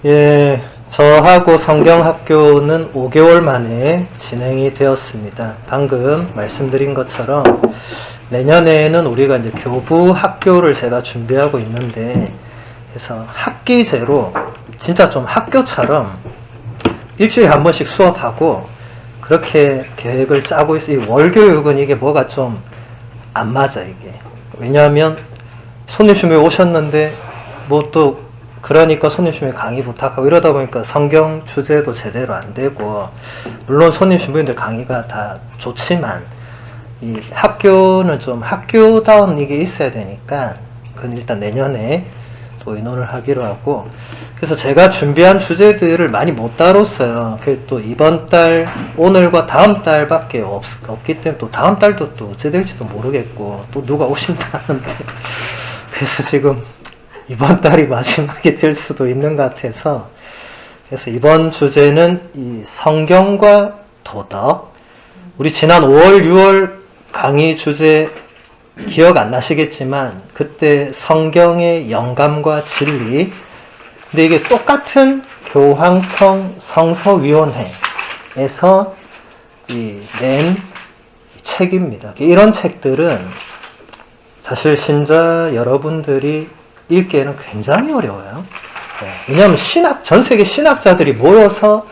예, 저하고 성경학교는 5개월 만에 진행이 되었습니다. 방금 말씀드린 것처럼 내년에는 우리가 이제 교부 학교를 제가 준비하고 있는데, 그래서 학기제로 진짜 좀 학교처럼 일주일에 한 번씩 수업하고 그렇게 계획을 짜고 있어요. 이 월교육은 이게 뭐가 좀 안 맞아, 이게. 왜냐하면 손님심에 오셨는데 뭐 또 그러니까 손님심에 강의 부탁하고 이러다 보니까 성경 주제도 제대로 안 되고, 물론 손님신부님들 강의가 다 좋지만 이 학교는 좀 학교다운 이게 있어야 되니까 그건 일단 내년에 또 의논을 하기로 하고, 그래서 제가 준비한 주제들을 많이 못 다뤘어요. 그래서 또 이번 달 오늘과 다음 달밖에 없기 때문에 또 다음 달도 또 어찌 될지도 모르겠고 또 누가 오신다는데 그래서 지금 이번 달이 마지막이 될 수도 있는 것 같아서, 그래서 이번 주제는 이 성경과 도덕. 우리 지난 5월 6월 강의 주제 기억 안 나시겠지만 그때 성경의 영감과 진리, 근데 이게 똑같은 교황청 성서위원회에서 낸 책입니다. 이런 책들은 사실 신자 여러분들이 읽기에는 굉장히 어려워요. 왜냐하면 전 세계 신학자들이 모여서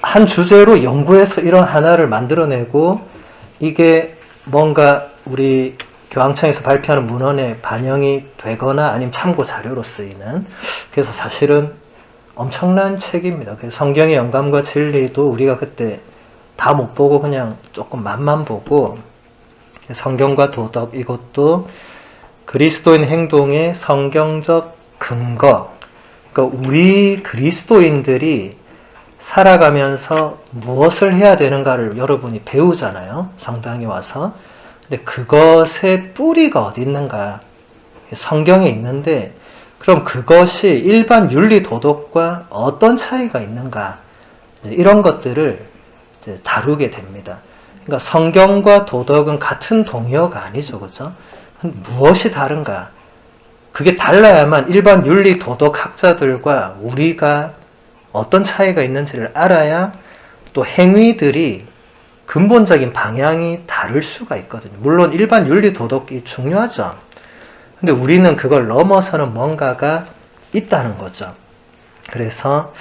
한 주제로 연구해서 이런 하나를 만들어내고 이게 뭔가 우리 교황청에서 발표하는 문헌에 반영이 되거나 아니면 참고 자료로 쓰이는, 그래서 사실은 엄청난 책입니다. 그래서 성경의 영감과 진리도 우리가 그때 다 못 보고 그냥 조금 맛만 보고, 성경과 도덕 이것도 그리스도인 행동의 성경적 근거, 그러니까 우리 그리스도인들이 살아가면서 무엇을 해야 되는가를 여러분이 배우잖아요. 성당에 와서. 근데 그것의 뿌리가 어디 있는가? 성경에 있는데, 그럼 그것이 일반 윤리 도덕과 어떤 차이가 있는가? 이런 것들을 이제 다루게 됩니다. 그러니까 성경과 도덕은 같은 동요가 아니죠, 그죠? 무엇이 다른가? 그게 달라야만 일반 윤리 도덕 학자들과 우리가 어떤 차이가 있는지를 알아야 또 행위들이 근본적인 방향이 다를 수가 있거든요. 물론 일반 윤리 도덕이 중요하죠. 근데 우리는 그걸 넘어서는 뭔가가 있다는 거죠. 그래서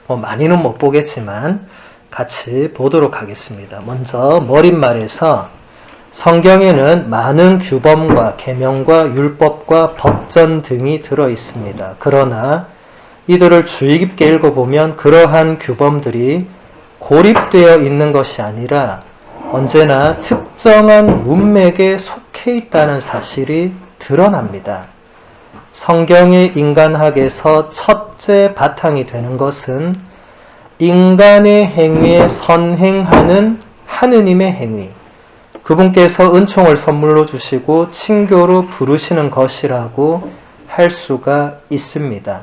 많이는 못 보겠지만 같이 보도록 하겠습니다. 먼저 머릿말에서 성경에는 많은 규범과 계명과 율법과 법전 등이 들어 있습니다. 그러나 이들을 주의 깊게 읽어보면 그러한 규범들이 고립되어 있는 것이 아니라 언제나 특정한 문맥에 속해 있다는 사실이 드러납니다. 성경의 인간학에서 첫째 바탕이 되는 것은 인간의 행위에 선행하는 하느님의 행위, 그분께서 은총을 선물로 주시고 친교로 부르시는 것이라고 할 수가 있습니다.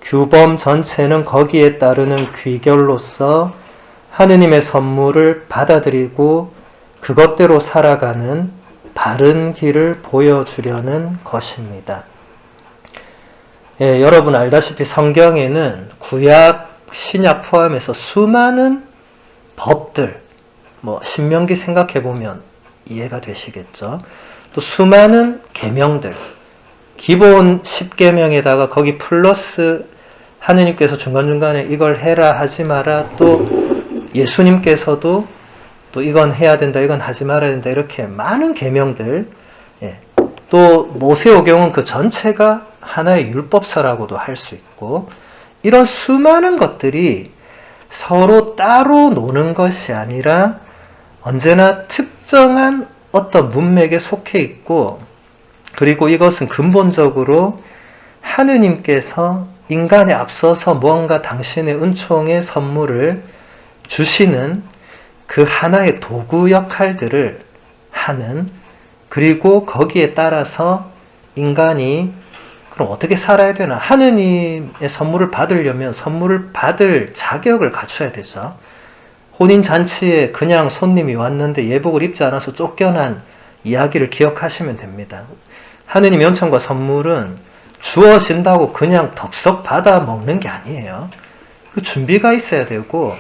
규범 전체는 거기에 따르는 귀결로서 하느님의 선물을 받아들이고 그것대로 살아가는 바른 길을 보여주려는 것입니다. 여러분 알다시피 성경에는 구약, 신약 포함해서 수많은 법들, 신명기 생각해보면 이해가 되시겠죠. 또 수많은 계명들, 기본 10계명에다가 거기 플러스 하느님께서 중간중간에 이걸 해라 하지 마라, 또 예수님께서도 또 이건 해야 된다 이건 하지 말아야 된다, 이렇게 많은 계명들, 또 모세오경은 그 전체가 하나의 율법서라고도 할 수 있고, 이런 수많은 것들이 서로 따로 노는 것이 아니라 언제나 특정한 어떤 문맥에 속해 있고, 그리고 이것은 근본적으로 하느님께서 인간에 앞서서 무언가 당신의 은총의 선물을 주시는 그 하나의 도구 역할들을 하는, 그리고 거기에 따라서 인간이 그럼 어떻게 살아야 되나? 하느님의 선물을 받으려면 선물을 받을 자격을 갖춰야 되죠. 혼인잔치에 그냥 손님이 왔는데 예복을 입지 않아서 쫓겨난 이야기를 기억하시면 됩니다. 하느님의 은총과 선물은 주어진다고 그냥 덥석 받아 먹는 게 아니에요. 그 준비가 있어야 되고,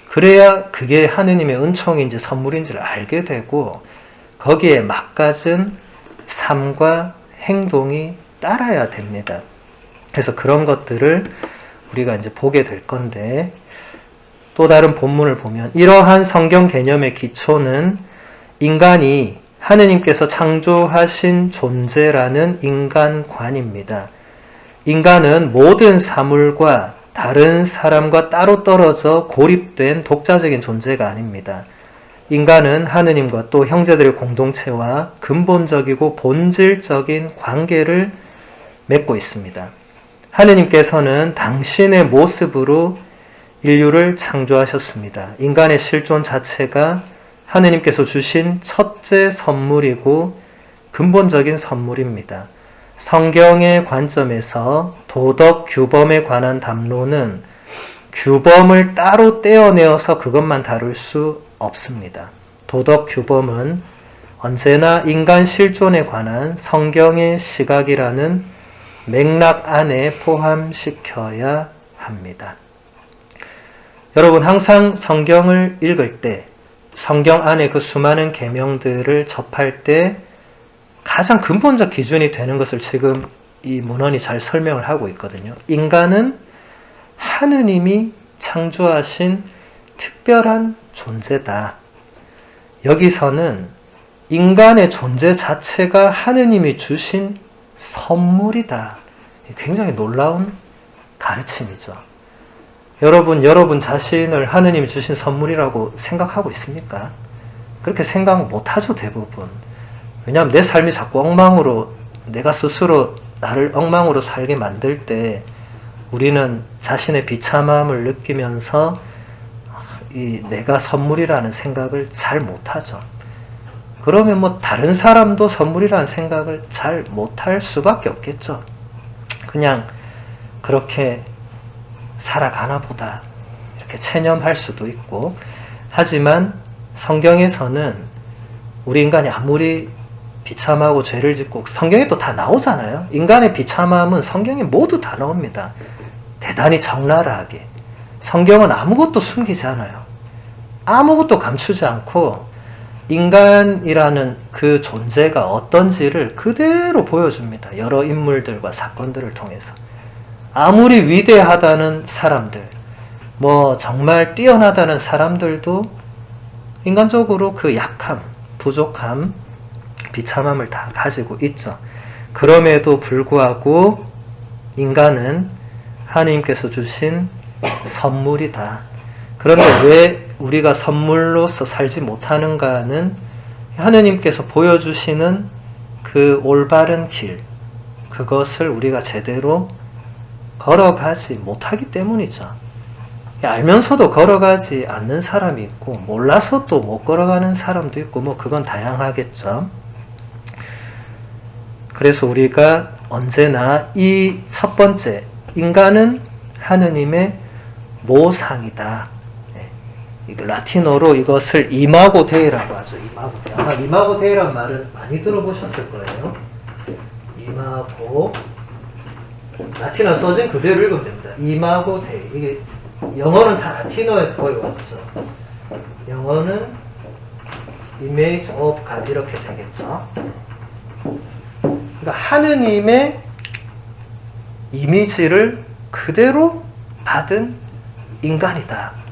그래야 그게 하느님의 은총인지 선물인지를 알게 되고, 거기에 맞가진 삶과 행동이 따라야 됩니다. 그래서 그런 것들을 우리가 이제 보게 될 건데, 또 다른 본문을 보면 이러한 성경 개념의 기초는 인간이 하느님께서 창조하신 존재라는 인간관입니다. 인간은 모든 사물과 다른 사람과 따로 떨어져 고립된 독자적인 존재가 아닙니다. 인간은 하느님과 또 형제들의 공동체와 근본적이고 본질적인 관계를 맺고 있습니다. 하느님께서는 당신의 모습으로 인류를 창조하셨습니다. 인간의 실존 자체가 하느님께서 주신 첫째 선물이고 근본적인 선물입니다. 성경의 관점에서 도덕 규범에 관한 담론은 규범을 따로 떼어내어서 그것만 다룰 수 없습니다. 도덕 규범은 언제나 인간 실존에 관한 성경의 시각이라는 맥락 안에 포함시켜야 합니다. 여러분, 항상 성경을 읽을 때, 성경 안에 그 수많은 계명들을 접할 때 가장 근본적 기준이 되는 것을 지금 이 문헌이 잘 설명을 하고 있거든요. 인간은 하느님이 창조하신 특별한 존재다. 여기서는 인간의 존재 자체가 하느님이 주신 선물이다. 굉장히 놀라운 가르침이죠. 여러분 자신을 하느님이 주신 선물이라고 생각하고 있습니까? 그렇게 생각 못하죠, 대부분. 왜냐하면 내 삶이 자꾸 엉망으로, 내가 스스로 나를 엉망으로 살게 만들 때 우리는 자신의 비참함을 느끼면서 내가 선물이라는 생각을 잘 못하죠. 그러면 뭐 다른 사람도 선물이라는 생각을 잘 못할 수밖에 없겠죠. 그냥 그렇게 살아가나 보다 이렇게 체념할 수도 있고, 하지만 성경에서는 우리 인간이 아무리 비참하고 죄를 짓고, 성경에 또 다 나오잖아요. 인간의 비참함은 성경에 모두 다 나옵니다. 대단히 적나라하게. 성경은 아무것도 숨기지 않아요. 아무것도 감추지 않고 인간이라는 그 존재가 어떤지를 그대로 보여줍니다. 여러 인물들과 사건들을 통해서. 아무리 위대하다는 사람들, 뭐 정말 뛰어나다는 사람들도 인간적으로 그 약함, 부족함, 비참함을 다 가지고 있죠. 그럼에도 불구하고 인간은 하나님께서 주신 선물이다. 그런데 왜 우리가 선물로서 살지 못하는가는 하나님께서 보여주시는 그 올바른 길, 그것을 우리가 제대로 걸어가지 못하기 때문이죠. 알면서도 걸어가지 않는 사람이 있고, 몰라서도 못 걸어가는 사람도 있고, 뭐 그건 다양하겠죠. 그래서 우리가 언제나 이 첫 번째, 인간은 하느님의 모상이다. 라틴어로 이것을 이마고 데이라고 하죠. 이마고 데이. 아마 이마고 데이란 말은 많이 들어보셨을 거예요. 이마고, 라틴어 써진 그대로 읽으면 됩니다. 이마고 데이. 이게 영어는 다 라틴어에 거의 왔죠. 영어는 image of God 이렇게 되겠죠. 그러니까 하느님의 이미지를 그대로 받은 인간이다.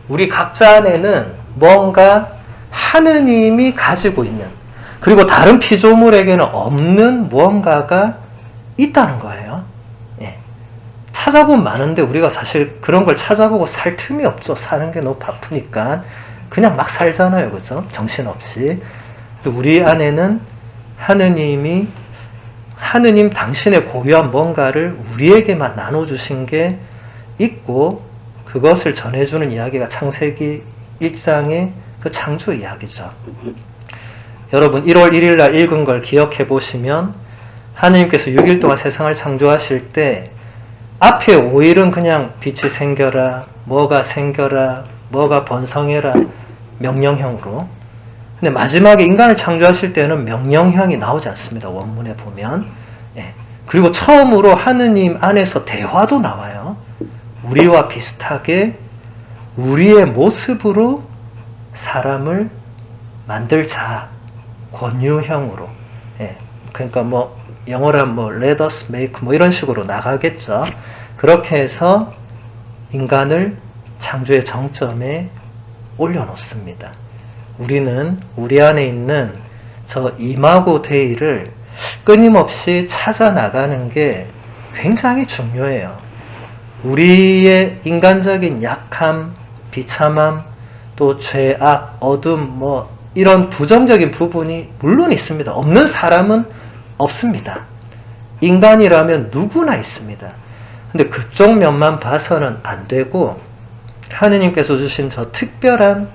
우리 각자 안에는 뭔가 하느님이 가지고 있는, 그리고 다른 피조물에게는 없는 무언가가 있다는 거예요. 예. 찾아보면 많은데 우리가 사실 그런 걸 찾아보고 살 틈이 없죠. 사는 게 너무 바쁘니까 그냥 막 살잖아요. 그죠? 정신없이. 우리 안에는 하느님 당신의 고유한 뭔가를 우리에게만 나눠주신 게 있고, 그것을 전해주는 이야기가 창세기 1장의 그 창조 이야기죠. 여러분 1월 1일 날 읽은 걸 기억해 보시면 하느님께서 6일 동안 세상을 창조하실 때 앞에 5일은 그냥 빛이 생겨라, 뭐가 생겨라, 뭐가 번성해라 명령형으로, 근데 마지막에 인간을 창조하실 때는 명령형이 나오지 않습니다. 원문에 보면. 예. 그리고 처음으로 하느님 안에서 대화도 나와요. 우리와 비슷하게 우리의 모습으로 사람을 만들자. 권유형으로. 예. 그러니까 뭐 영어란 뭐 let us make 뭐 이런 식으로 나가겠죠. 그렇게 해서 인간을 창조의 정점에 올려놓습니다. 우리는 우리 안에 있는 저 이마고 데이를 끊임없이 찾아 나가는 게 굉장히 중요해요. 우리의 인간적인 약함, 비참함, 또 죄악, 어둠, 뭐 이런 부정적인 부분이 물론 있습니다. 없는 사람은 없습니다. 인간이라면 누구나 있습니다. 근데 그쪽 면만 봐서는 안 되고 하느님께서 주신 저 특별한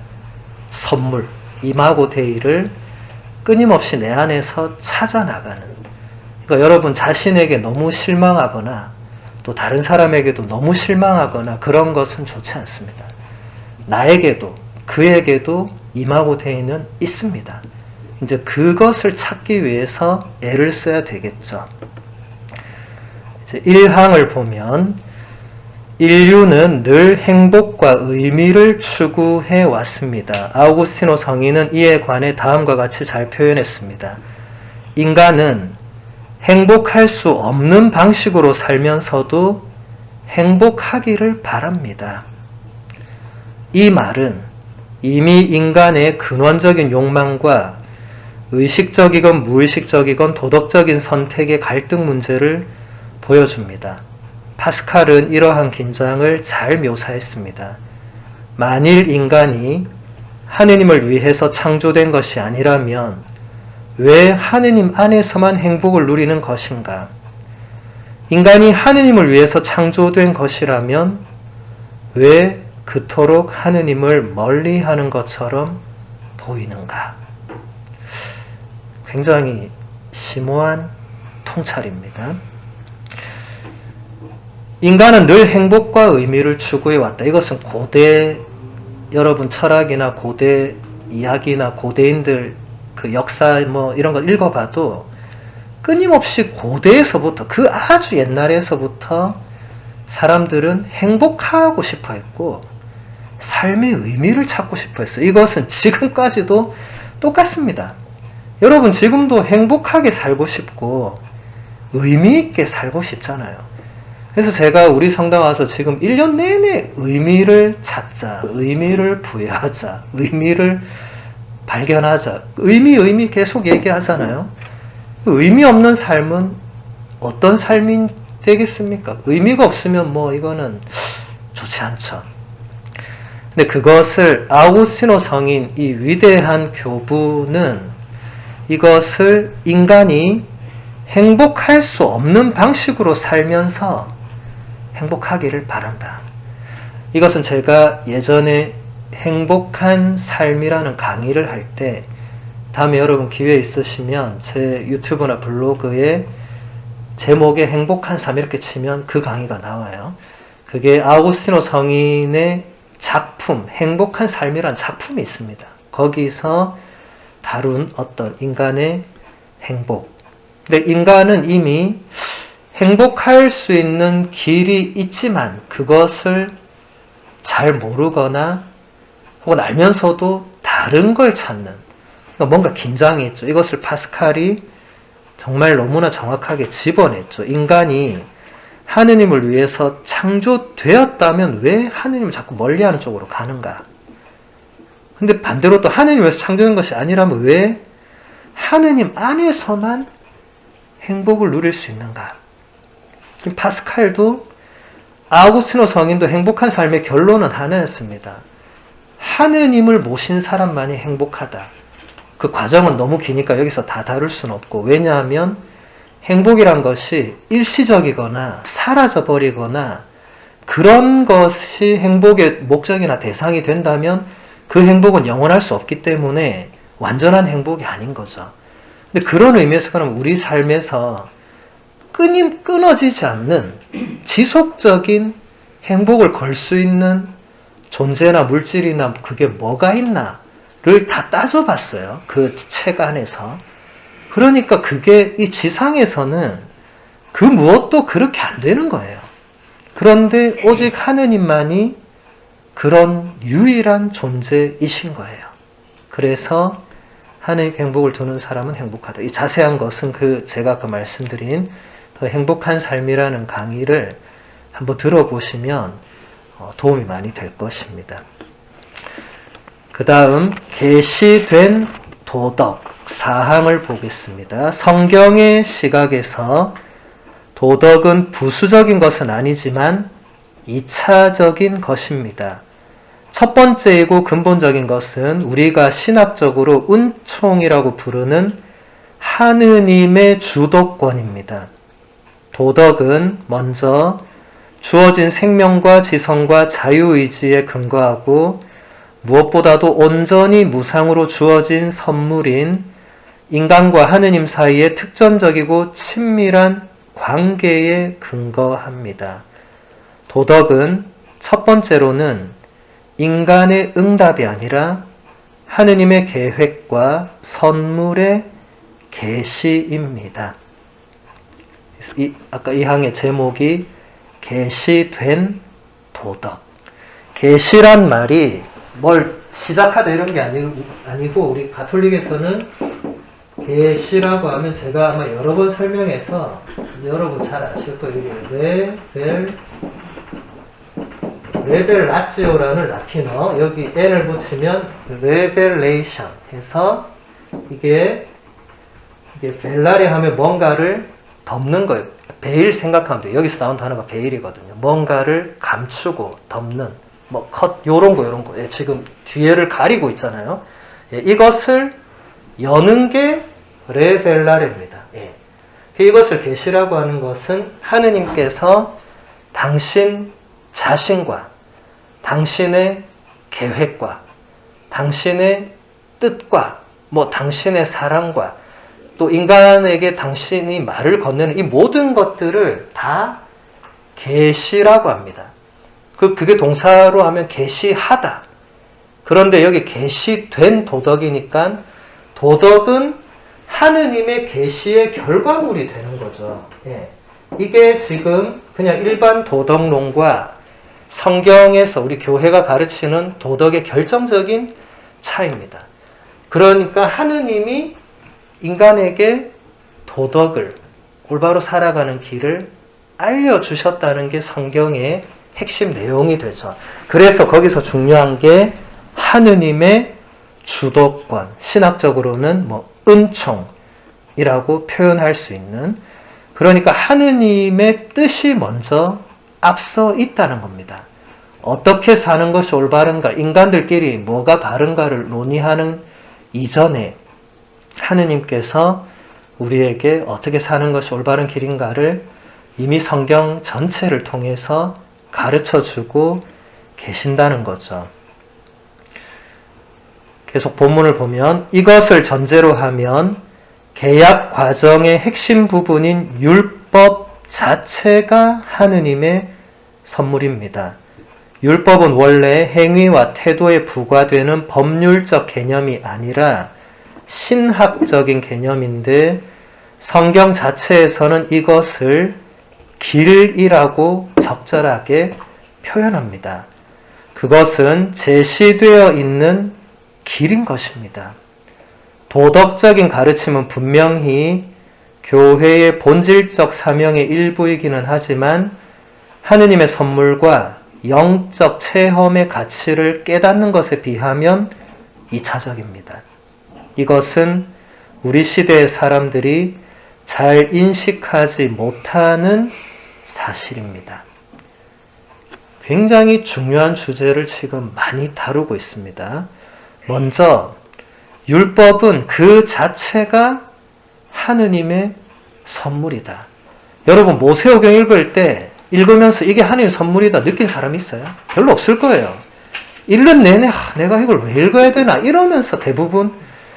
선물, 이마고 데이를 끊임없이 내 안에서 찾아 나가는. 그러니까 여러분 자신에게 너무 실망하거나 또 다른 사람에게도 너무 실망하거나 그런 것은 좋지 않습니다. 나에게도 그에게도 이마고 데이는 있습니다. 이제 그것을 찾기 위해서 애를 써야 되겠죠. 이제 1항을 보면 인류는 늘 행복과 의미를 추구해 왔습니다. 아우구스티노 성인은 이에 관해 다음과 같이 잘 표현했습니다. 인간은 행복할 수 없는 방식으로 살면서도 행복하기를 바랍니다. 이 말은 이미 인간의 근원적인 욕망과 의식적이건 무의식적이건 도덕적인 선택의 갈등 문제를 보여줍니다. 파스칼은 이러한 긴장을 잘 묘사했습니다. 만일 인간이 하느님을 위해서 창조된 것이 아니라면 왜 하느님 안에서만 행복을 누리는 것인가? 인간이 하느님을 위해서 창조된 것이라면 왜 그토록 하느님을 멀리하는 것처럼 보이는가? 굉장히 심오한 통찰입니다. 인간은 늘 행복과 의미를 추구해왔다. 이것은 고대 여러분 철학이나 고대 이야기나 고대인들 그 역사 뭐 이런 거 읽어봐도 끊임없이 고대에서부터 그 아주 옛날에서부터 사람들은 행복하고 싶어 했고 삶의 의미를 찾고 싶어 했어요. 이것은 지금까지도 똑같습니다. 여러분 지금도 행복하게 살고 싶고 의미 있게 살고 싶잖아요. 그래서 제가 우리 성당 와서 지금 1년 내내 의미를 찾자, 의미를 부여하자, 의미를 발견하자, 의미 계속 얘기하잖아요. 의미 없는 삶은 어떤 삶이 되겠습니까? 의미가 없으면 뭐 이거는 좋지 않죠. 근데 그것을 아우구스티노 성인 이 위대한 교부는 이것을 인간이 행복할 수 없는 방식으로 살면서 행복하기를 바란다. 이것은 제가 예전에 행복한 삶이라는 강의를 할 때 다음에 여러분 기회 있으시면 제 유튜브나 블로그에 제목에 행복한 삶 이렇게 치면 그 강의가 나와요. 그게 아우구스티노 성인의 작품, 행복한 삶이라는 작품이 있습니다. 거기서 다룬 어떤 인간의 행복. 근데 인간은 이미 행복할 수 있는 길이 있지만 그것을 잘 모르거나 혹은 알면서도 다른 걸 찾는, 그러니까 뭔가 긴장이 있죠. 이것을 파스칼이 정말 너무나 정확하게 집어냈죠. 인간이 하느님을 위해서 창조되었다면 왜 하느님을 자꾸 멀리하는 쪽으로 가는가? 근데 반대로 또 하느님을 위해서 창조된 것이 아니라면 왜 하느님 안에서만 행복을 누릴 수 있는가? 파스칼도 아우구스티노 성인도 행복한 삶의 결론은 하나였습니다. 하느님을 모신 사람만이 행복하다. 그 과정은 너무 기니까 여기서 다 다룰 수는 없고, 왜냐하면 행복이란 것이 일시적이거나 사라져버리거나 그런 것이 행복의 목적이나 대상이 된다면 그 행복은 영원할 수 없기 때문에 완전한 행복이 아닌 거죠. 근데 그런 의미에서 그러면 우리 삶에서 끊어지지 않는 지속적인 행복을 걸 수 있는 존재나 물질이나 그게 뭐가 있나를 다 따져봤어요. 그 책 안에서. 그러니까 그게 이 지상에서는 그 무엇도 그렇게 안 되는 거예요. 그런데 오직 하느님만이 그런 유일한 존재이신 거예요. 그래서 하느님 행복을 두는 사람은 행복하다. 이 자세한 것은 제가 아까 말씀드린 더 행복한 삶이라는 강의를 한번 들어보시면 도움이 많이 될 것입니다. 그 다음 계시된 도덕 사항을 보겠습니다. 성경의 시각에서 도덕은 부수적인 것은 아니지만 2차적인 것입니다. 첫 번째이고 근본적인 것은 우리가 신학적으로 은총이라고 부르는 하느님의 주도권입니다. 도덕은 먼저 주어진 생명과 지성과 자유의지에 근거하고 무엇보다도 온전히 무상으로 주어진 선물인 인간과 하느님 사이의 특전적이고 친밀한 관계에 근거합니다. 도덕은 첫 번째로는 인간의 응답이 아니라 하느님의 계획과 선물의 계시입니다. 아까 이 항의 제목이 계시된 도덕. 계시란 말이 뭘 시작하다 이런 게 아니고 우리 가톨릭에서는 계시라고 하면 제가 아마 여러 번 설명해서 여러분 잘 아실 거예요. 레벨라치오라는 라틴어, 여기 n을 붙이면 레벨레이션 해서 이게 벨라리 하면 뭔가를 덮는 거예요. 베일 생각하면 돼요. 여기서 나온 단어가 베일이거든요. 뭔가를 감추고 덮는, 요런 거. 예, 지금 뒤에를 가리고 있잖아요. 예, 이것을 여는 게 레벨라레입니다. 예. 이것을 계시라고 하는 것은 하느님께서 당신 자신과 당신의 계획과 당신의 뜻과 당신의 사랑과 또 인간에게 당신이 말을 건네는 이 모든 것들을 다 계시라고 합니다. 그게 동사로 하면 계시하다. 그런데 여기 계시된 도덕이니까 도덕은 하느님의 계시의 결과물이 되는 거죠. 예. 이게 지금 그냥 일반 도덕론과 성경에서 우리 교회가 가르치는 도덕의 결정적인 차이입니다. 그러니까 하느님이 인간에게 도덕을, 올바로 살아가는 길을 알려주셨다는 게 성경의 핵심 내용이 되죠. 그래서 거기서 중요한 게 하느님의 주도권, 신학적으로는 은총이라고 표현할 수 있는, 그러니까 하느님의 뜻이 먼저 앞서 있다는 겁니다. 어떻게 사는 것이 올바른가, 인간들끼리 뭐가 바른가를 논의하는 이전에 하느님께서 우리에게 어떻게 사는 것이 올바른 길인가를 이미 성경 전체를 통해서 가르쳐주고 계신다는 거죠. 계속 본문을 보면 이것을 전제로 하면 계약 과정의 핵심 부분인 율법 자체가 하느님의 선물입니다. 율법은 원래 행위와 태도에 부과되는 법률적 개념이 아니라 신학적인 개념인데 성경 자체에서는 이것을 길이라고 적절하게 표현합니다. 그것은 제시되어 있는 길인 것입니다. 도덕적인 가르침은 분명히 교회의 본질적 사명의 일부이기는 하지만 하느님의 선물과 영적 체험의 가치를 깨닫는 것에 비하면 2차적입니다. 이것은 우리 시대의 사람들이 잘 인식하지 못하는 사실입니다. 굉장히 중요한 주제를 지금 많이 다루고 있습니다. 먼저 율법은 그 자체가 하느님의 선물이다. 여러분 모세오경 읽을 때 읽으면서 이게 하느님의 선물이다 느낀 사람 있어요? 별로 없을 거예요. 읽는 내내 내가 이걸 왜 읽어야 되나 이러면서 대부분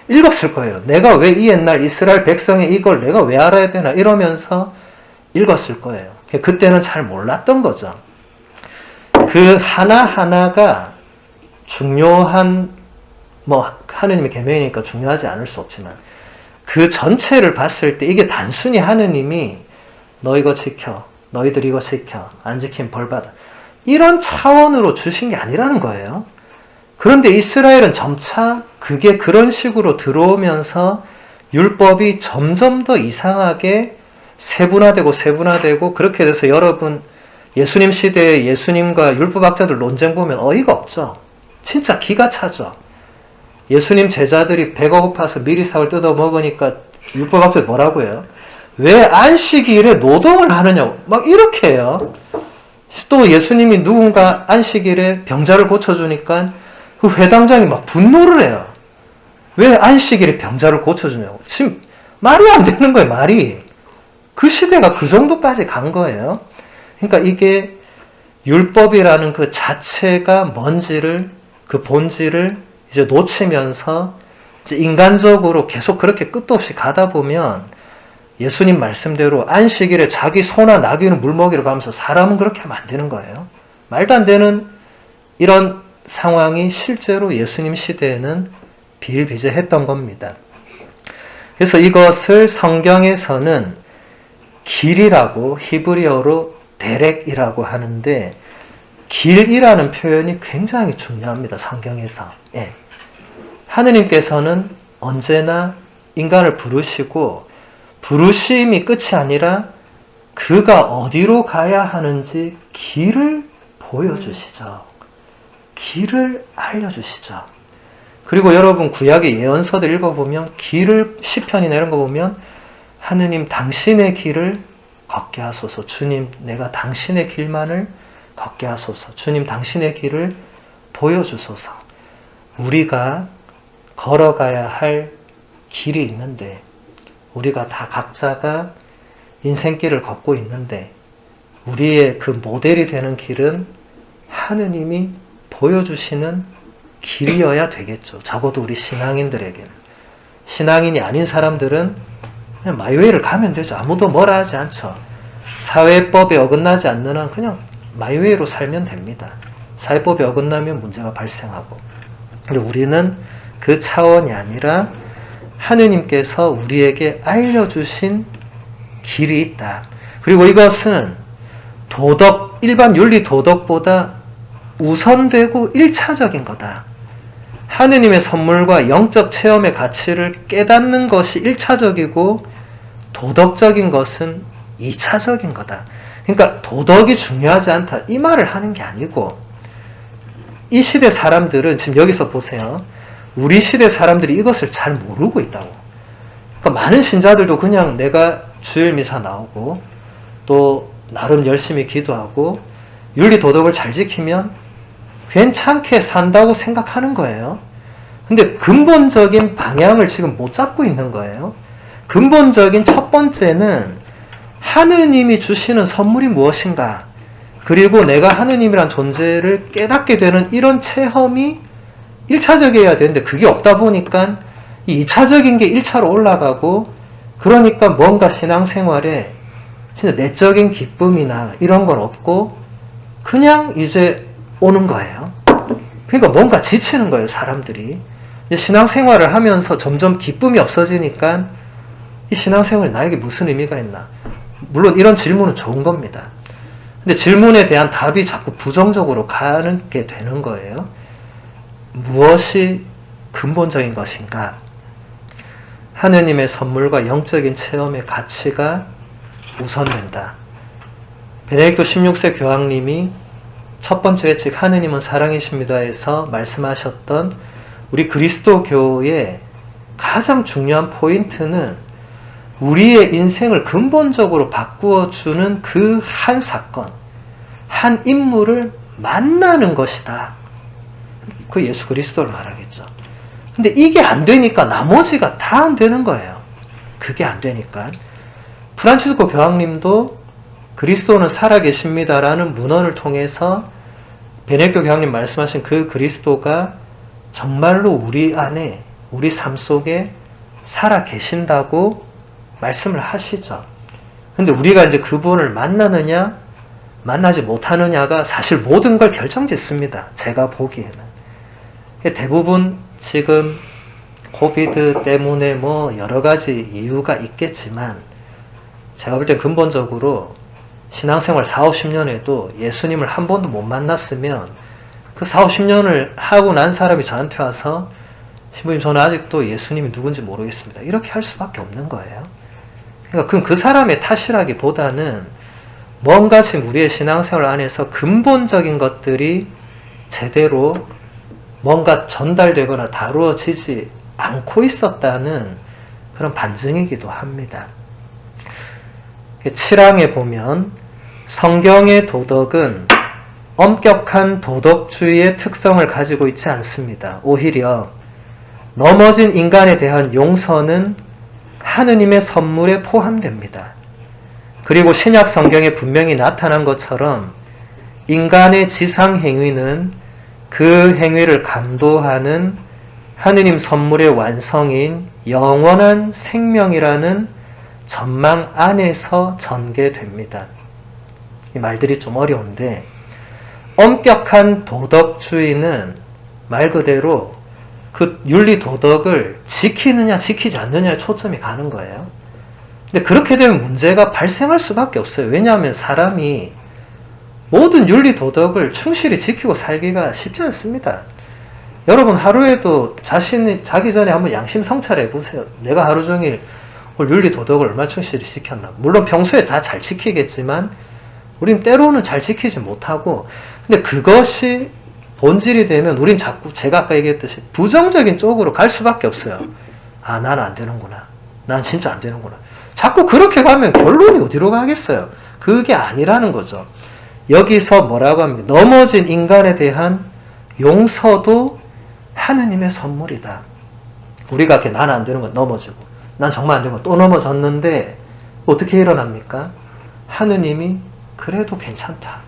읽었을 거예요. 내가 왜 이 옛날 이스라엘 백성의 이걸 내가 왜 알아야 되나 이러면서 읽었을 거예요. 그때는 잘 몰랐던 거죠. 그 하나하나가 중요한 하느님의 계명이니까 중요하지 않을 수 없지만 그 전체를 봤을 때 이게 단순히 하느님이 너 이거 지켜. 너희들 이거 지켜. 안 지키면 벌 받아. 이런 차원으로 주신 게 아니라는 거예요. 그런데 이스라엘은 점차 그게 그런 식으로 들어오면서 율법이 점점 더 이상하게 세분화되고 그렇게 돼서 여러분 예수님 시대에 예수님과 율법학자들 논쟁 보면 어이가 없죠. 진짜 기가 차죠. 예수님 제자들이 배가 고파서 미리삭을 뜯어 먹으니까 율법학자들 뭐라고 해요? 왜 안식일에 노동을 하느냐고 막 이렇게 해요. 또 예수님이 누군가 안식일에 병자를 고쳐주니까 그 회당장이 막 분노를 해요. 왜 안식일에 병자를 고쳐주냐고. 지금 말이 안 되는 거예요. 말이. 그 시대가 그 정도까지 간 거예요. 그러니까 이게 율법이라는 그 자체가 뭔지를, 그 본질을 이제 놓치면서 이제 인간적으로 계속 그렇게 끝도 없이 가다 보면 예수님 말씀대로 안식일에 자기 소나 나귀는 물먹이러 가면서 사람은 그렇게 하면 안 되는 거예요. 말도 안 되는 이런 상황이 실제로 예수님 시대에는 비일비재했던 겁니다. 그래서 이것을 성경에서는 길이라고 히브리어로 데렉이라고 하는데 길이라는 표현이 굉장히 중요합니다. 성경에서. 예. 하느님께서는 언제나 인간을 부르시고 부르심이 끝이 아니라 그가 어디로 가야 하는지 길을 보여주시죠. 길을 알려주시죠. 그리고 여러분 구약의 예언서들 읽어보면 길을 시편이나 이런 거 보면 하느님 당신의 길을 걷게 하소서. 주님 내가 당신의 길만을 걷게 하소서. 주님 당신의 길을 보여주소서. 우리가 걸어가야 할 길이 있는데 우리가 다 각자가 인생길을 걷고 있는데 우리의 그 모델이 되는 길은 하느님이 보여주시는 길이어야 되겠죠. 적어도 우리 신앙인들에게는. 신앙인이 아닌 사람들은 그냥 마이웨이를 가면 되죠. 아무도 뭐라 하지 않죠. 사회법에 어긋나지 않는 한 그냥 마이웨이로 살면 됩니다. 사회법에 어긋나면 문제가 발생하고. 근데 우리는 그 차원이 아니라 하느님께서 우리에게 알려주신 길이 있다. 그리고 이것은 도덕, 일반 윤리 도덕보다 우선되고 1차적인 거다. 하느님의 선물과 영적 체험의 가치를 깨닫는 것이 1차적이고 도덕적인 것은 2차적인 거다. 그러니까 도덕이 중요하지 않다. 이 말을 하는 게 아니고 이 시대 사람들은 지금 여기서 보세요. 우리 시대 사람들이 이것을 잘 모르고 있다고. 그러니까 많은 신자들도 그냥 내가 주일 미사 나오고 또 나름 열심히 기도하고 윤리 도덕을 잘 지키면 괜찮게 산다고 생각하는 거예요. 근데 근본적인 방향을 지금 못 잡고 있는 거예요. 근본적인 첫 번째는 하느님이 주시는 선물이 무엇인가, 그리고 내가 하느님이란 존재를 깨닫게 되는 이런 체험이 1차적이어야 되는데 그게 없다 보니까 이 2차적인 게 1차로 올라가고, 그러니까 뭔가 신앙생활에 진짜 내적인 기쁨이나 이런 건 없고 그냥 이제 오는 거예요. 그러니까 뭔가 지치는 거예요, 사람들이. 이제 신앙생활을 하면서 점점 기쁨이 없어지니까 이 신앙생활이 나에게 무슨 의미가 있나. 물론 이런 질문은 좋은 겁니다. 근데 질문에 대한 답이 자꾸 부정적으로 가는 게 되는 거예요. 무엇이 근본적인 것인가? 하느님의 선물과 영적인 체험의 가치가 우선된다. 베네딕토 16세 교황님이 첫 번째 회칙 하느님은 사랑이십니다에서 말씀하셨던 우리 그리스도교의 가장 중요한 포인트는 우리의 인생을 근본적으로 바꾸어주는 그 한 사건, 한 인물을 만나는 것이다. 그 예수 그리스도를 말하겠죠. 근데 이게 안 되니까 나머지가 다 안 되는 거예요. 그게 안 되니까. 프란치스코 교황님도 그리스도는 살아계십니다라는 문헌을 통해서 베네딕토 교황님 말씀하신 그 그리스도가 정말로 우리 안에, 우리 삶 속에 살아계신다고 말씀을 하시죠. 근데 우리가 이제 그분을 만나느냐 만나지 못하느냐가 사실 모든 걸 결정짓습니다. 제가 보기에는. 대부분 지금 코비드 때문에 뭐 여러 가지 이유가 있겠지만 제가 볼 땐 근본적으로 신앙생활 4, 50년 해도 예수님을 한 번도 못 만났으면 그 4, 50년을 하고 난 사람이 저한테 와서 신부님 저는 아직도 예수님이 누군지 모르겠습니다. 이렇게 할 수밖에 없는 거예요. 그러니까 그 사람의 탓이라기보다는 뭔가 지금 우리의 신앙생활 안에서 근본적인 것들이 제대로 뭔가 전달되거나 다루어지지 않고 있었다는 그런 반증이기도 합니다. 7항에 보면 성경의 도덕은 엄격한 도덕주의의 특성을 가지고 있지 않습니다. 오히려 넘어진 인간에 대한 용서는 하느님의 선물에 포함됩니다. 그리고 신약 성경에 분명히 나타난 것처럼 인간의 지상 행위는 그 행위를 감도하는 하느님 선물의 완성인 영원한 생명이라는 전망 안에서 전개됩니다. 이 말들이 좀 어려운데 엄격한 도덕주의는 말 그대로 그 윤리 도덕을 지키느냐 지키지 않느냐에 초점이 가는 거예요. 근데 그렇게 되면 문제가 발생할 수밖에 없어요. 왜냐하면 사람이 모든 윤리 도덕을 충실히 지키고 살기가 쉽지 않습니다. 여러분 하루에도 자신이 자기 전에 한번 양심 성찰해 보세요. 내가 하루 종일 윤리 도덕을 얼마나 충실히 지켰나. 물론 평소에 다 잘 지키겠지만 우린 때로는 잘 지키지 못하고, 근데 그것이 본질이 되면 우린 자꾸 제가 아까 얘기했듯이 부정적인 쪽으로 갈 수밖에 없어요. 아, 난 안 되는구나. 난 진짜 안 되는구나. 자꾸 그렇게 가면 결론이 어디로 가겠어요? 그게 아니라는 거죠. 여기서 뭐라고 합니까? 넘어진 인간에 대한 용서도 하느님의 선물이다. 우리가 이렇게 난 안 되는 건 넘어지고 난 정말 안 되는 건 또 넘어졌는데 어떻게 일어납니까? 하느님이 그래도 괜찮다.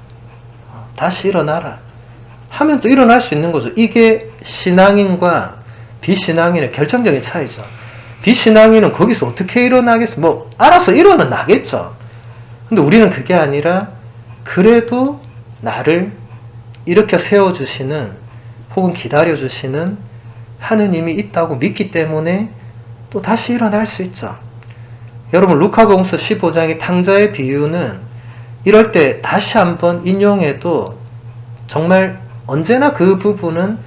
다시 일어나라. 하면 또 일어날 수 있는 거죠. 이게 신앙인과 비신앙인의 결정적인 차이죠. 비신앙인은 거기서 어떻게 일어나겠어? 뭐 알아서 일어나겠죠. 근데 우리는 그게 아니라 그래도 나를 이렇게 세워주시는 혹은 기다려주시는 하느님이 있다고 믿기 때문에 또 다시 일어날 수 있죠. 여러분 루카복음서 15장의 탕자의 비유는 이럴 때 다시 한번 인용해도 정말 언제나 그 부분은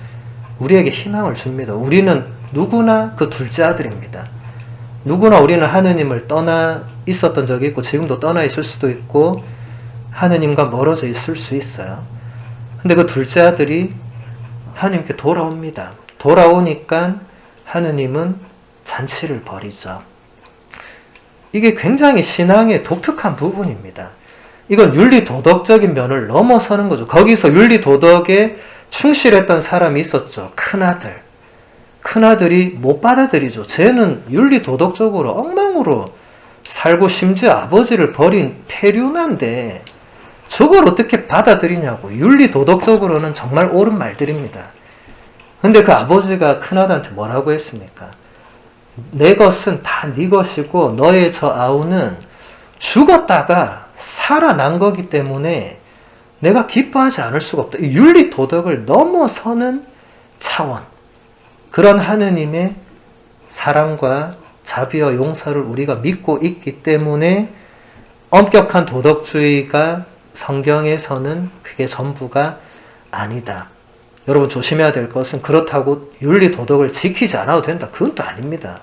우리에게 희망을 줍니다. 우리는 누구나 그 둘째 아들입니다. 누구나 우리는 하느님을 떠나 있었던 적이 있고 지금도 떠나 있을 수도 있고 하느님과 멀어져 있을 수 있어요. 근데 그 둘째 아들이 하느님께 돌아옵니다. 돌아오니까 하느님은 잔치를 벌이죠. 이게 굉장히 신앙의 독특한 부분입니다. 이건 윤리도덕적인 면을 넘어서는 거죠. 거기서 윤리도덕에 충실했던 사람이 있었죠. 큰아들. 큰아들이 못 받아들이죠. 쟤는 윤리도덕적으로 엉망으로 살고 심지어 아버지를 버린 폐륜한데 저걸 어떻게 받아들이냐고. 윤리도덕적으로는 정말 옳은 말들입니다. 근데 그 아버지가 큰아들한테 뭐라고 했습니까? 내 것은 다 네 것이고 너의 저 아우는 죽었다가 살아난 거기 때문에 내가 기뻐하지 않을 수가 없다. 윤리 도덕을 넘어서는 차원. 그런 하느님의 사랑과 자비와 용서를 우리가 믿고 있기 때문에 엄격한 도덕주의가 성경에서는 그게 전부가 아니다. 여러분 조심해야 될 것은 그렇다고 윤리 도덕을 지키지 않아도 된다. 그건 또 아닙니다.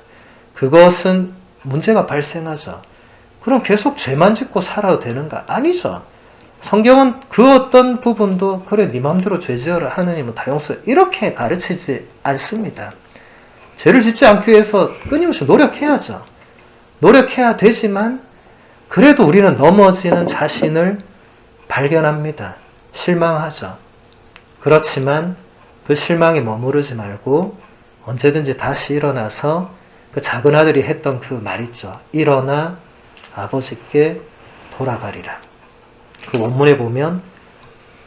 그것은 문제가 발생하죠. 그럼 계속 죄만 짓고 살아도 되는가? 아니죠. 성경은 그 어떤 부분도 그래 네 맘대로 죄 지어라 하느님은 다 용서해 이렇게 가르치지 않습니다. 죄를 짓지 않기 위해서 끊임없이 노력해야죠. 노력해야 되지만 그래도 우리는 넘어지는 자신을 발견합니다. 실망하죠. 그렇지만 그 실망에 머무르지 말고 언제든지 다시 일어나서 그 작은 아들이 했던 그 말 있죠. 일어나 아버지께 돌아가리라. 그 원문에 보면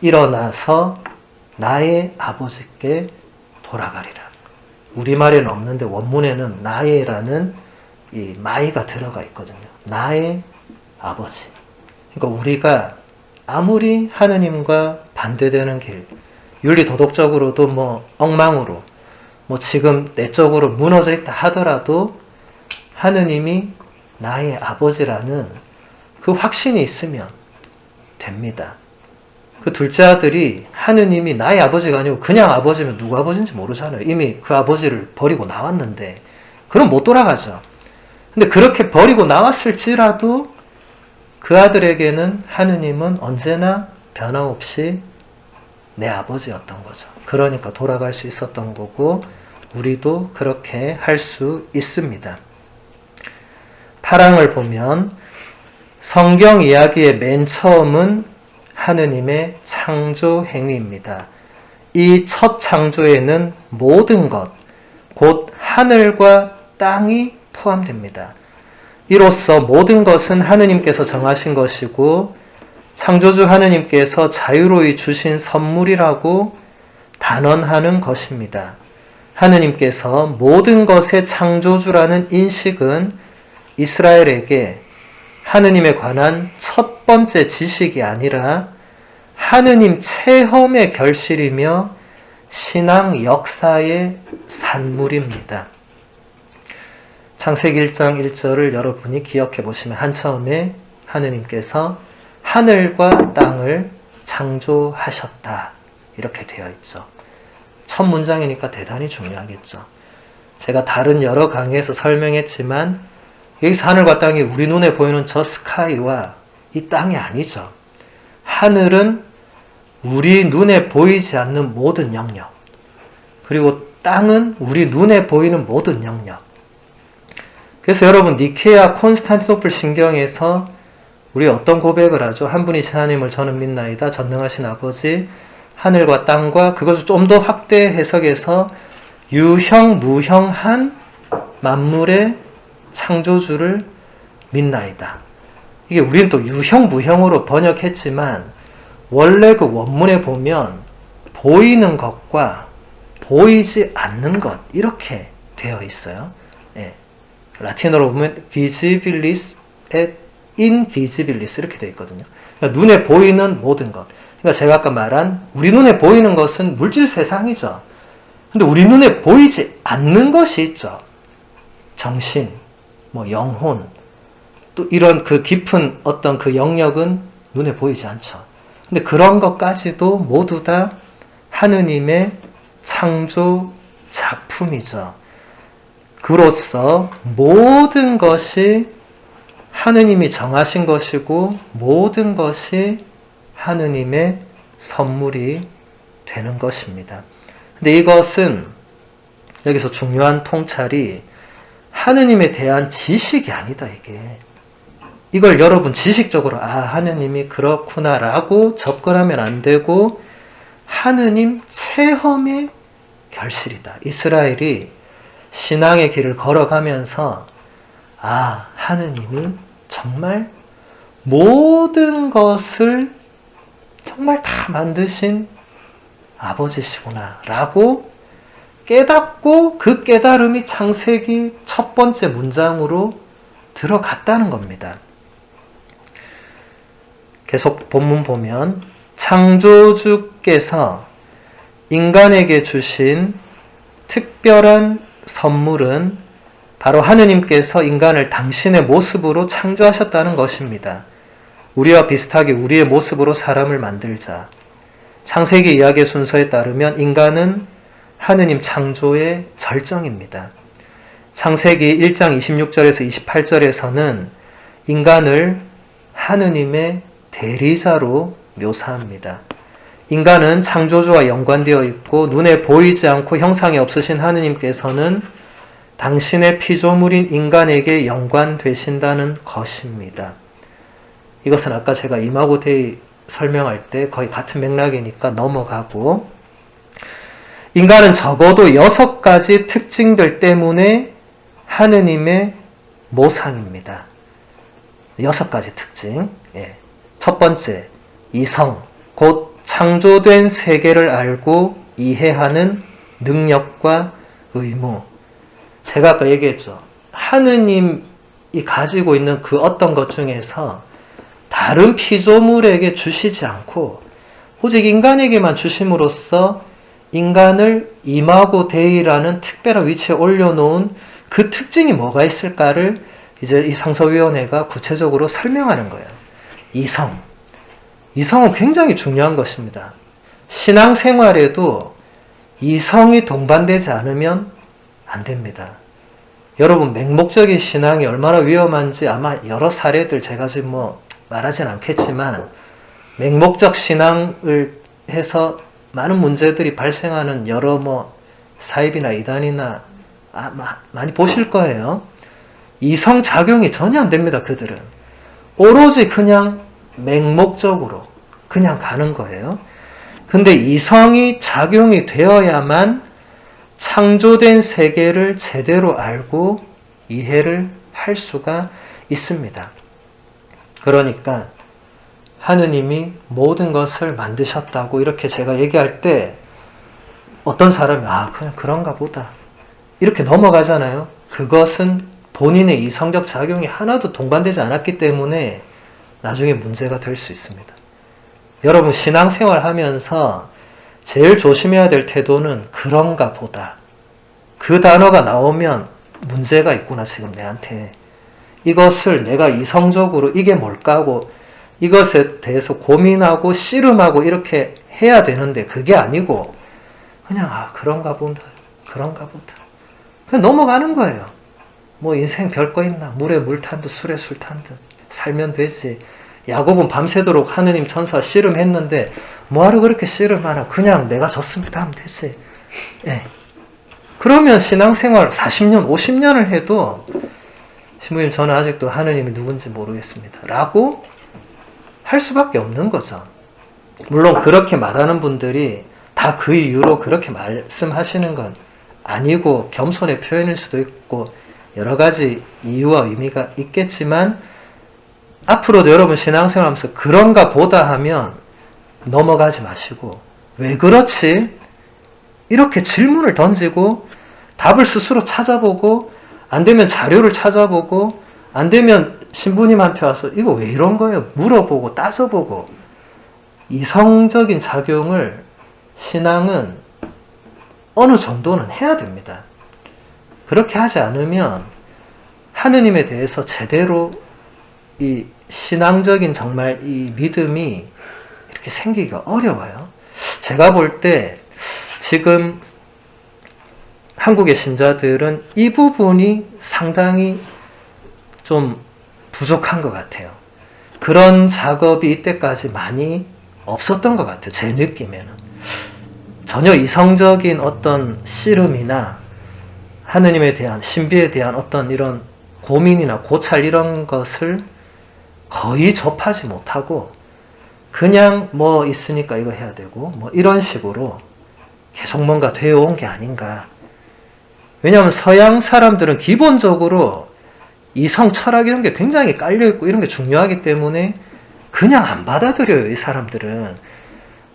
일어나서 나의 아버지께 돌아가리라. 우리말에는 없는데 원문에는 나의라는 이 마이가 들어가 있거든요. 나의 아버지. 그러니까 우리가 아무리 하느님과 반대되는 길, 윤리도덕적으로도 뭐 엉망으로 뭐 지금 내적으로 무너져 있다 하더라도 하느님이 나의 아버지라는 그 확신이 있으면 됩니다. 그 둘째 아들이 하느님이 나의 아버지가 아니고 그냥 아버지면 누구 아버지인지 모르잖아요. 이미 그 아버지를 버리고 나왔는데 그럼 못 돌아가죠. 근데 그렇게 버리고 나왔을지라도 그 아들에게는 하느님은 언제나 변함없이 내 아버지였던 거죠. 그러니까 돌아갈 수 있었던 거고 우리도 그렇게 할 수 있습니다. 8항을 보면 성경 이야기의 맨 처음은 하느님의 창조 행위입니다. 이 첫 창조에는 모든 것, 곧 하늘과 땅이 포함됩니다. 이로써 모든 것은 하느님께서 정하신 것이고 창조주 하느님께서 자유로이 주신 선물이라고 단언하는 것입니다. 하느님께서 모든 것의 창조주라는 인식은 이스라엘에게 하느님에 관한 첫 번째 지식이 아니라 하느님 체험의 결실이며 신앙 역사의 산물입니다. 창세기 1장 1절을 여러분이 기억해 보시면 한처음에 하느님께서 하늘과 땅을 창조하셨다. 이렇게 되어 있죠. 첫 문장이니까 대단히 중요하겠죠. 제가 다른 여러 강의에서 설명했지만 여기서 하늘과 땅이 우리 눈에 보이는 저 스카이와 이 땅이 아니죠. 하늘은 우리 눈에 보이지 않는 모든 영역, 그리고 땅은 우리 눈에 보이는 모든 영역. 그래서 여러분 니케아 콘스탄티노플 신경에서 우리 어떤 고백을 하죠? 한 분이 하나님을 저는 믿나이다. 전능하신 아버지, 하늘과 땅과 그것을 좀 더 확대 해석해서 유형, 무형한 만물의 창조주를 믿나이다. 이게 우리는 또 유형, 무형으로 번역했지만 원래 그 원문에 보면 보이는 것과 보이지 않는 것 이렇게 되어 있어요. 예. 라틴어로 보면 visibilis et invisibilis 이렇게 되어 있거든요. 그러니까 눈에 보이는 모든 것. 그러니까 제가 아까 말한 우리 눈에 보이는 것은 물질 세상이죠. 근데 우리 눈에 보이지 않는 것이 있죠. 정신, 영혼, 또 이런 그 깊은 어떤 그 영역은 눈에 보이지 않죠. 근데 그런 것까지도 모두 다 하느님의 창조 작품이죠. 그로써 모든 것이 하느님이 정하신 것이고 모든 것이 하느님의 선물이 되는 것입니다. 근데 이것은 여기서 중요한 통찰이 하느님에 대한 지식이 아니다, 이게. 이걸 여러분 지식적으로 하느님이 그렇구나라고 접근하면 안 되고 하느님 체험의 결실이다. 이스라엘이 신앙의 길을 걸어가면서 하느님이 정말 모든 것을 정말 다 만드신 아버지시구나 라고 깨닫고 그 깨달음이 창세기 첫 번째 문장으로 들어갔다는 겁니다. 계속 본문 보면 창조주께서 인간에게 주신 특별한 선물은 바로 하느님께서 인간을 당신의 모습으로 창조하셨다는 것입니다. 우리와 비슷하게 우리의 모습으로 사람을 만들자. 창세기 이야기의 순서에 따르면 인간은 하느님 창조의 절정입니다. 창세기 1장 26절에서 28절에서는 인간을 하느님의 대리자로 묘사합니다. 인간은 창조주와 연관되어 있고 눈에 보이지 않고 형상이 없으신 하느님께서는 당신의 피조물인 인간에게 연관되신다는 것입니다. 이것은 아까 제가 이마고 데이 설명할 때 거의 같은 맥락이니까 넘어가고 인간은 적어도 6가지 특징들 때문에 하느님의 모상입니다. 6가지 특징. 첫 번째, 이성, 곧 창조된 세계를 알고 이해하는 능력과 의무. 제가 아까 얘기했죠. 하느님이 가지고 있는 그 어떤 것 중에서 다른 피조물에게 주시지 않고 오직 인간에게만 주심으로써 인간을 이마고 데이라는 특별한 위치에 올려놓은 그 특징이 뭐가 있을까를 이제 이 상소위원회가 구체적으로 설명하는 거예요. 이성은 굉장히 중요한 것입니다. 신앙생활에도 이성이 동반되지 않으면 안 됩니다. 여러분, 맹목적인 신앙이 얼마나 위험한지 아마 여러 사례들 제가 지금 말하진 않겠지만, 맹목적 신앙을 해서 많은 문제들이 발생하는 여러 사입이나 이단이나 많이 보실 거예요. 이성 작용이 전혀 안 됩니다. 그들은 오로지 그냥 맹목적으로 그냥 가는 거예요. 근데 이성이 작용이 되어야만 창조된 세계를 제대로 알고 이해를 할 수가 있습니다. 그러니까 하느님이 모든 것을 만드셨다고 이렇게 제가 얘기할 때 어떤 사람이 그냥 그런가 보다 이렇게 넘어가잖아요. 그것은 본인의 이성적 작용이 하나도 동반되지 않았기 때문에 나중에 문제가 될 수 있습니다. 여러분, 신앙생활 하면서 제일 조심해야 될 태도는 그런가 보다. 그 단어가 나오면 문제가 있구나, 지금 내한테. 이것을 내가 이성적으로 이게 뭘까 하고 이것에 대해서 고민하고 씨름하고 이렇게 해야 되는데 그게 아니고 그냥 그런가 보다. 그냥 넘어가는 거예요. 인생 별거 있나? 물에 물 탄 듯 술에 술 탄 듯 살면 되지. 야곱은 밤새도록 하느님 천사 씨름했는데 뭐하러 그렇게 씨름하나? 그냥 내가 졌습니다 하면 되지. 그러면 신앙생활 40년, 50년을 해도 신부님 저는 아직도 하느님이 누군지 모르겠습니다 라고 할 수밖에 없는 거죠. 물론 그렇게 말하는 분들이 다 그 이유로 그렇게 말씀하시는 건 아니고 겸손의 표현일 수도 있고 여러 가지 이유와 의미가 있겠지만 앞으로도 여러분 신앙생활 하면서 그런가 보다 하면 넘어가지 마시고 왜 그렇지? 이렇게 질문을 던지고 답을 스스로 찾아보고 안되면 자료를 찾아보고 안되면 신부님한테 와서 이거 왜 이런 거예요? 물어보고 따져보고 이성적인 작용을 신앙은 어느 정도는 해야 됩니다. 그렇게 하지 않으면 하느님에 대해서 제대로 이 신앙적인 정말 이 믿음이 이렇게 생기기가 어려워요. 제가 볼 때 지금 한국의 신자들은 이 부분이 상당히 좀 부족한 것 같아요. 그런 작업이 이때까지 많이 없었던 것 같아요. 제 느낌에는. 전혀 이성적인 어떤 씨름이나 하느님에 대한 신비에 대한 어떤 이런 고민이나 고찰 이런 것을 거의 접하지 못하고 그냥 있으니까 이거 해야 되고 이런 식으로 계속 뭔가 되어온 게 아닌가. 왜냐하면 서양 사람들은 기본적으로 이성 철학 이런 게 굉장히 깔려있고 이런 게 중요하기 때문에 그냥 안 받아들여요. 이 사람들은.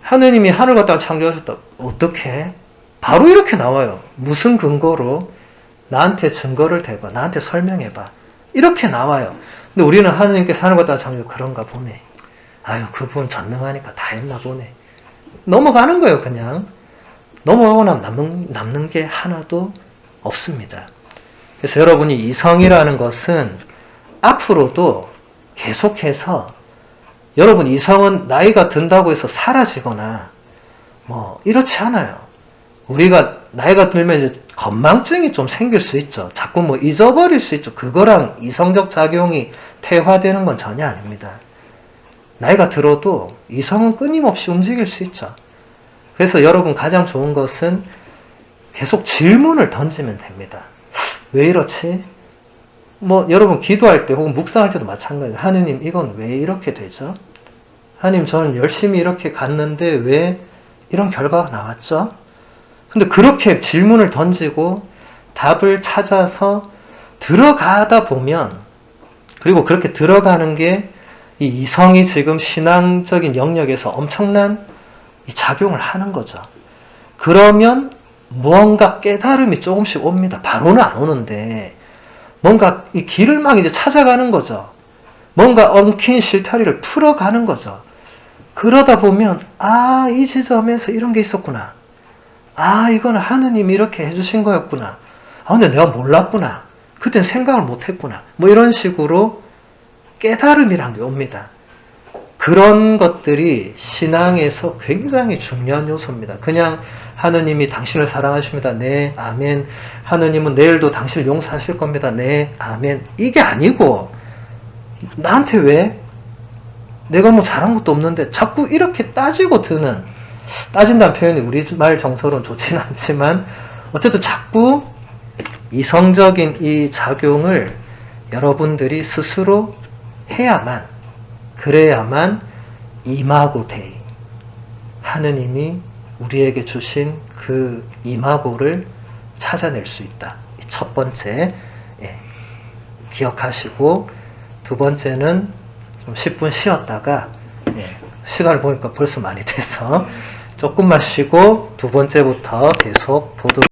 하느님이 하늘과 땅을 창조하셨다. 어떻게? 바로 이렇게 나와요. 무슨 근거로? 나한테 증거를 대봐. 나한테 설명해봐. 이렇게 나와요. 근데 우리는 하느님께서 하늘과 땅을 창조 그런가 보네. 그분 전능하니까 다 했나 보네. 넘어가는 거예요. 그냥. 넘어가고 나면 남는 게 하나도 없습니다. 그래서 여러분이 이성이라는 것은 앞으로도 계속해서 여러분 이성은 나이가 든다고 해서 사라지거나 이렇지 않아요. 우리가 나이가 들면 이제 건망증이 좀 생길 수 있죠. 자꾸 잊어버릴 수 있죠. 그거랑 이성적 작용이 퇴화되는 건 전혀 아닙니다. 나이가 들어도 이성은 끊임없이 움직일 수 있죠. 그래서 여러분 가장 좋은 것은 계속 질문을 던지면 됩니다. 왜 이렇지? 여러분 기도할 때 혹은 묵상할 때도 마찬가지예요. 하느님 이건 왜 이렇게 되죠? 하느님 저는 열심히 이렇게 갔는데 왜 이런 결과가 나왔죠? 근데 그렇게 질문을 던지고 답을 찾아서 들어가다 보면 그리고 그렇게 들어가는 게 이 이성이 지금 신앙적인 영역에서 엄청난 이 작용을 하는 거죠. 그러면 무언가 깨달음이 조금씩 옵니다. 바로는 안 오는데 뭔가 이 길을 막 이제 찾아가는 거죠. 뭔가 엉킨 실타리를 풀어가는 거죠. 그러다 보면 이 지점에서 이런 게 있었구나. 이거는 하느님이 이렇게 해주신 거였구나. 근데 내가 몰랐구나. 그땐 생각을 못했구나. 이런 식으로 깨달음이란 게 옵니다. 그런 것들이 신앙에서 굉장히 중요한 요소입니다. 그냥 하느님이 당신을 사랑하십니다. 네, 아멘. 하느님은 내일도 당신을 용서하실 겁니다. 네, 아멘. 이게 아니고 나한테 왜? 내가 뭐 잘한 것도 없는데 자꾸 이렇게 따지고 드는, 따진다는 표현이 우리말 정서로는 좋지는 않지만 어쨌든 자꾸 이성적인 이 작용을 여러분들이 스스로 해야만, 그래야만 이마고 데이, 하느님이 우리에게 주신 그 이마고를 찾아낼 수 있다. 첫 번째 기억하시고, 두 번째는 좀 10분 쉬었다가 시간을 보니까 벌써 많이 돼서 조금만 쉬고 두 번째부터 계속 보도록